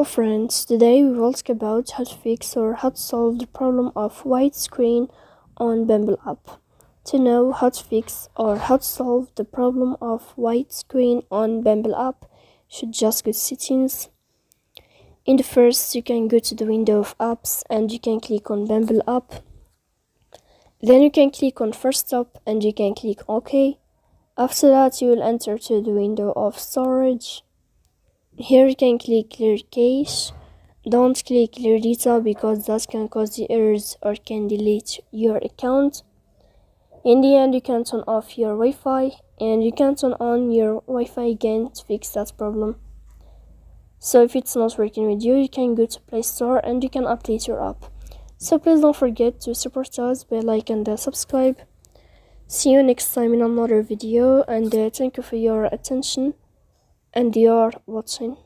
Friends, today we will talk about how to fix or how to solve the problem of white screen on Bumble app. To know how to fix or how to solve the problem of white screen on Bumble app, you should just go to settings. In the first, you can go to the window of apps and you can click on Bumble app. Then you can click on first stop and you can click OK. After that, you will enter to the window of storage. Here you can click clear cache. Don't click clear data because that can cause the errors or can delete your account. In the end, you can turn off your Wi-Fi and you can turn on your Wi-Fi again to fix that problem. So if it's not working with you, you can go to Play Store and you can update your app. So please don't forget to support us by like and subscribe. See you next time in another video, and thank you for your attention and you're watching.